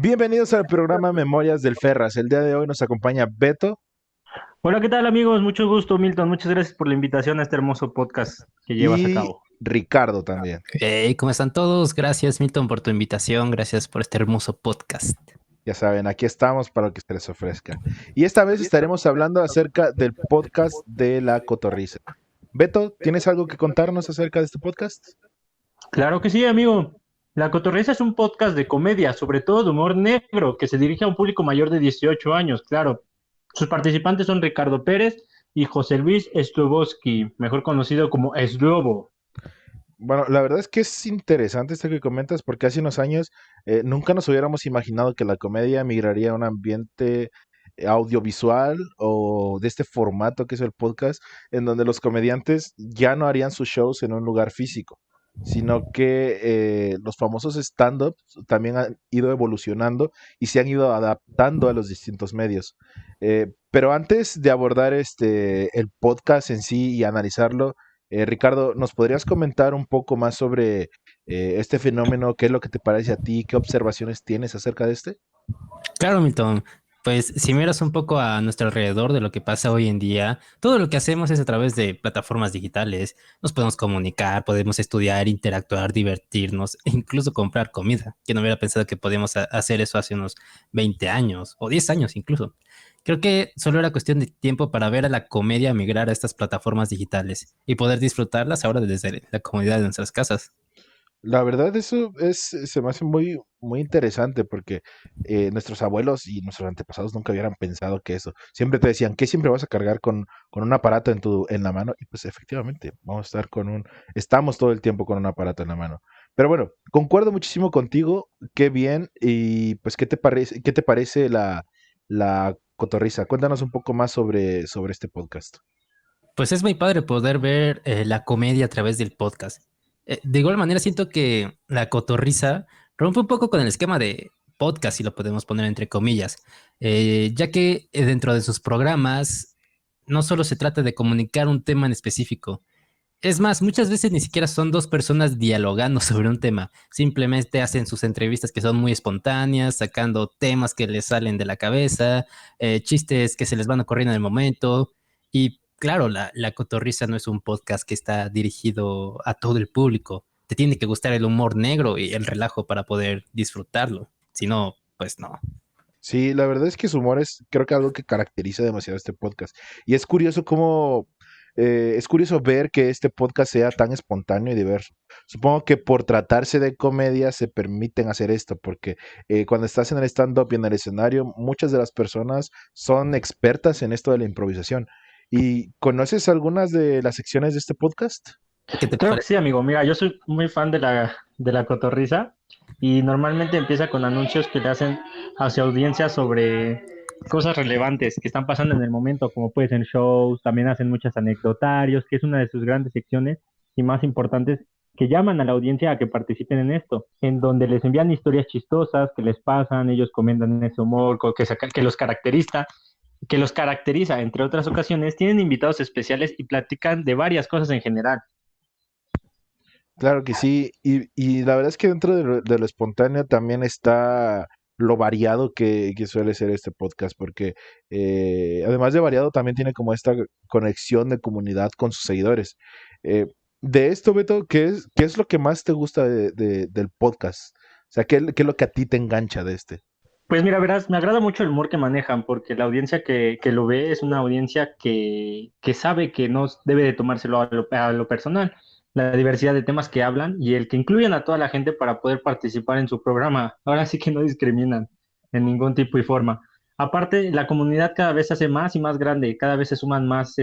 Bienvenidos al programa Memorias del Ferras. El día de hoy nos acompaña Beto Hola, ¿qué tal amigos? Mucho gusto, Milton. Muchas gracias por la invitación a este hermoso podcast que llevas a y cabo. Ricardo también. Hey, ¿cómo están todos? Gracias, Milton, por tu invitación. Gracias por este hermoso podcast. Ya saben, aquí estamos para lo que se les ofrezca. Y esta vez estaremos hablando acerca del podcast de La Cotorrisa. Beto, ¿tienes algo que contarnos acerca de este podcast? Claro que sí, amigo. La Cotorrisa es un podcast de comedia, sobre todo de humor negro, que se dirige a un público mayor de 18 años, claro. Sus participantes son Ricardo Pérez y José Luis Sloboski, mejor conocido como Slobo. Bueno, la verdad es que es interesante esto que comentas porque hace unos años nunca nos hubiéramos imaginado que la comedia migraría a un ambiente audiovisual o de este formato que es el podcast, en donde los comediantes ya no harían sus shows en un lugar físico, sino que los famosos stand-ups también han ido evolucionando y se han ido adaptando a los distintos medios. Pero antes de abordar el podcast en sí y analizarlo, Ricardo, ¿nos podrías comentar un poco más sobre este fenómeno? ¿Qué es lo que te parece a ti? ¿Qué observaciones tienes acerca de este? Claro, Milton. Pues si miras un poco a nuestro alrededor de lo que pasa hoy en día, todo lo que hacemos es a través de plataformas digitales. Nos podemos comunicar, podemos estudiar, interactuar, divertirnos e incluso comprar comida. Yo no hubiera pensado que podíamos hacer eso hace unos 20 años o 10 años incluso. Creo que solo era cuestión de tiempo para ver a la comedia migrar a estas plataformas digitales y poder disfrutarlas ahora desde la comodidad de nuestras casas. La verdad, se me hace muy, muy interesante porque nuestros abuelos y nuestros antepasados nunca hubieran pensado que eso. Siempre te decían que siempre vas a cargar con un aparato en la mano. Y pues efectivamente, estamos todo el tiempo con un aparato en la mano. Pero bueno, concuerdo muchísimo contigo, qué bien. Y pues, qué te parece la cotorriza? Cuéntanos un poco más sobre este podcast. Pues es muy padre poder ver la comedia a través del podcast. De igual manera, siento que la cotorriza rompe un poco con el esquema de podcast, si lo podemos poner entre comillas, ya que dentro de sus programas no solo se trata de comunicar un tema en específico. Es más, muchas veces ni siquiera son dos personas dialogando sobre un tema, simplemente hacen sus entrevistas que son muy espontáneas, sacando temas que les salen de la cabeza, chistes que se les van ocurriendo en el momento. Y claro, la Cotorrisa no es un podcast que está dirigido a todo el público. Te tiene que gustar el humor negro y el relajo para poder disfrutarlo. Si no, pues no. Sí, la verdad es que su humor es, creo que algo que caracteriza demasiado este podcast. Y es curioso ver que este podcast sea tan espontáneo y diverso. Supongo que por tratarse de comedia se permiten hacer esto, porque cuando estás en el stand-up y en el escenario, muchas de las personas son expertas en esto de la improvisación. ¿Y conoces algunas de las secciones de este podcast? ¿Qué te Claro que parece? sí, amigo. Mira, yo soy muy fan de la Cotorrisa y normalmente empieza con anuncios que le hacen hacia audiencias sobre cosas relevantes que están pasando en el momento, como puede ser shows, también hacen muchos anecdotarios, que es una de sus grandes secciones y más importantes que llaman a la audiencia a que participen en esto, en donde les envían historias chistosas que les pasan, ellos comentan ese humor que los caracteriza, entre otras ocasiones, tienen invitados especiales y platican de varias cosas en general. Claro que sí, y la verdad es que dentro de lo espontáneo también está lo variado que suele ser este podcast, porque además de variado también tiene como esta conexión de comunidad con sus seguidores. Eh, de esto, Beto, qué es lo que más te gusta del podcast? O sea, qué es lo que a ti te engancha de este? Pues mira, verás, me agrada mucho el humor que manejan, porque la audiencia que lo ve es una audiencia que sabe que no debe de tomárselo a lo personal, la diversidad de temas que hablan y el que incluyen a toda la gente para poder participar en su programa. Ahora sí que no discriminan en ningún tipo y forma. Aparte, la comunidad cada vez se hace más y más grande, cada vez se suman más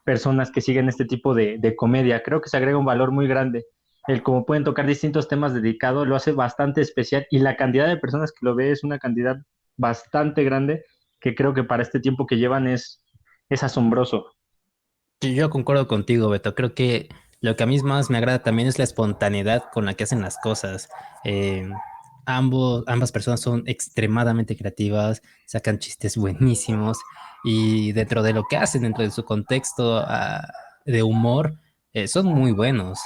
personas que siguen este tipo de comedia. Creo que se agrega un valor muy grande el cómo pueden tocar distintos temas dedicados lo hace bastante especial y la cantidad de personas que lo ve es una cantidad bastante grande que creo que para este tiempo que llevan es asombroso. Yo concuerdo contigo, Beto. Creo que lo que a mí más me agrada también es la espontaneidad con la que hacen las cosas. Eh, ambas personas son extremadamente creativas, sacan chistes buenísimos y dentro de lo que hacen, dentro de su contexto de humor, son muy buenos.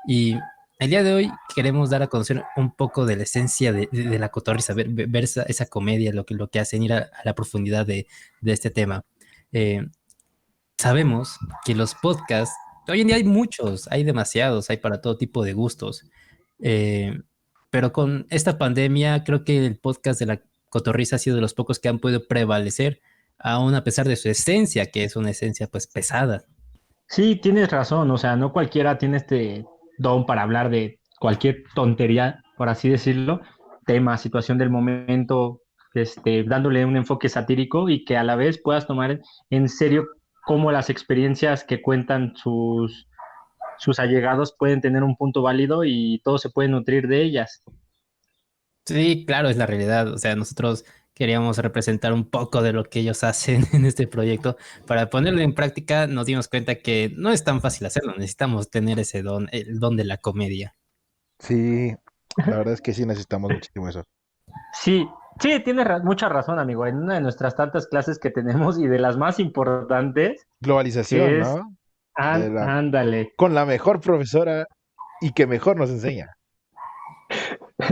Y El día de hoy queremos dar a conocer un poco de la esencia de la cotorriza, ver esa comedia, lo que hacen, ir a la profundidad de este tema. Eh, Sabemos que los podcasts, hoy en día hay muchos, hay demasiados, hay para todo tipo de gustos. Eh, pero con esta pandemia, creo que el podcast de la cotorriza ha sido de los pocos que han podido prevalecer, aún a pesar de su esencia, que es una esencia pues pesada. Sí, tienes razón, o sea, no cualquiera tiene este don para hablar de cualquier tontería, por así decirlo, tema, situación del momento, dándole un enfoque satírico y que a la vez puedas tomar en serio cómo las experiencias que cuentan sus allegados pueden tener un punto válido y todo se puede nutrir de ellas. Sí, claro, es la realidad. O sea, nosotros queríamos representar un poco de lo que ellos hacen en este proyecto. Para ponerlo en práctica, nos dimos cuenta que no es tan fácil hacerlo. Necesitamos tener ese don, el don de la comedia. Sí, la verdad es que sí necesitamos muchísimo eso. Sí, sí, tienes mucha razón, amigo. En una de nuestras tantas clases que tenemos y de las más importantes, Globalización, que es, ¿no? De la, ándale. con la mejor profesora y que mejor nos enseña.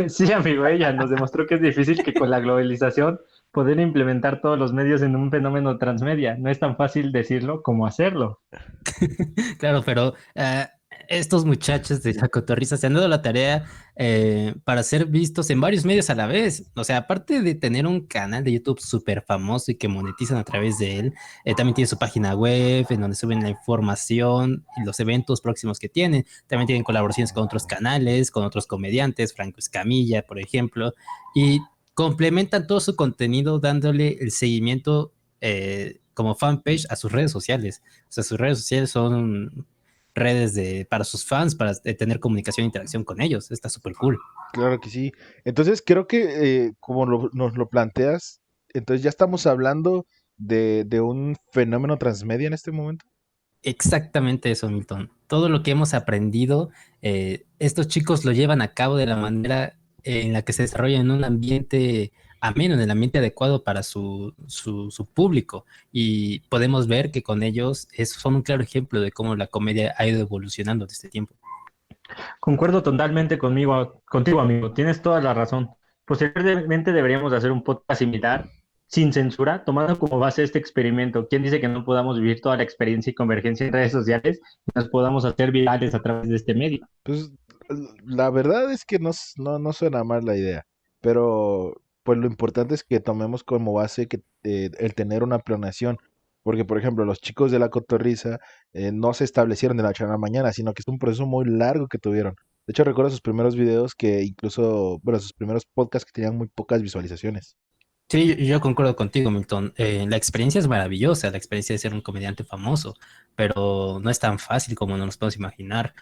Sí, amigo, ella nos demostró que es difícil que con la globalización poder implementar todos los medios en un fenómeno transmedia. No es tan fácil decirlo como hacerlo. Claro, pero estos muchachos de la cotorriza se han dado la tarea para ser vistos en varios medios a la vez. O sea, aparte de tener un canal de YouTube súper famoso y que monetizan a través de él, también tiene su página web en donde suben la información y los eventos próximos que tienen. También tienen colaboraciones con otros canales, con otros comediantes, Franco Escamilla, por ejemplo, y complementan todo su contenido dándole el seguimiento como fanpage a sus redes sociales. O sea, sus redes sociales son redes para sus fans, para tener comunicación e interacción con ellos. Está súper cool. Claro que sí. Entonces creo que como nos lo planteas, entonces ya estamos hablando de un fenómeno transmedia en este momento. Exactamente eso, Milton. Todo lo que hemos aprendido, estos chicos lo llevan a cabo de la manera en la que se desarrolla en un ambiente ameno, en el ambiente adecuado para su público. Y podemos ver que con ellos son un claro ejemplo de cómo la comedia ha ido evolucionando desde este tiempo. Concuerdo totalmente contigo, amigo. Tienes toda la razón. Posteriormente deberíamos hacer un podcast similar, sin censura, tomando como base este experimento. ¿Quién dice que no podamos vivir toda la experiencia y convergencia en redes sociales y nos podamos hacer virales a través de este medio? Pues la verdad es que no suena mal la idea, pero pues lo importante es que tomemos como base que el tener una planeación, porque por ejemplo los chicos de la Cotorrisa no se establecieron de la noche a la mañana, sino que es un proceso muy largo que tuvieron. De hecho recuerdo sus primeros videos que incluso, bueno, sus primeros podcasts que tenían muy pocas visualizaciones. Sí, yo concuerdo contigo, Milton. La experiencia es maravillosa, la experiencia de ser un comediante famoso, pero no es tan fácil como nos podemos imaginar.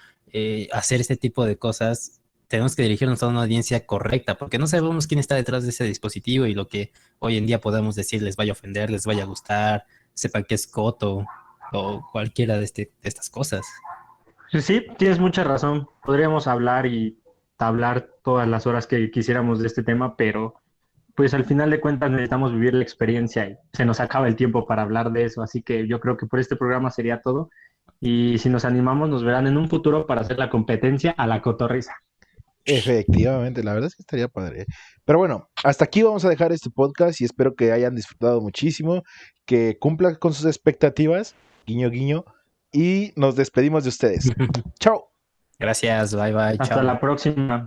Hacer este tipo de cosas, tenemos que dirigirnos a una audiencia correcta, porque no sabemos quién está detrás de ese dispositivo y lo que hoy en día podamos decir les vaya a ofender, les vaya a gustar, sepan que es coto o cualquiera de estas cosas. Sí, tienes mucha razón. Podríamos hablar y hablar todas las horas que quisiéramos de este tema, pero pues al final de cuentas necesitamos vivir la experiencia y se nos acaba el tiempo para hablar de eso. Así que yo creo que por este programa sería todo. Y si nos animamos, nos verán en un futuro para hacer la competencia a la cotorriza. Efectivamente, la verdad es que estaría padre. Pero bueno, hasta aquí vamos a dejar este podcast y espero que hayan disfrutado muchísimo, que cumplan con sus expectativas, guiño, guiño, y nos despedimos de ustedes. Chao. Gracias, bye bye, Hasta chao. la próxima.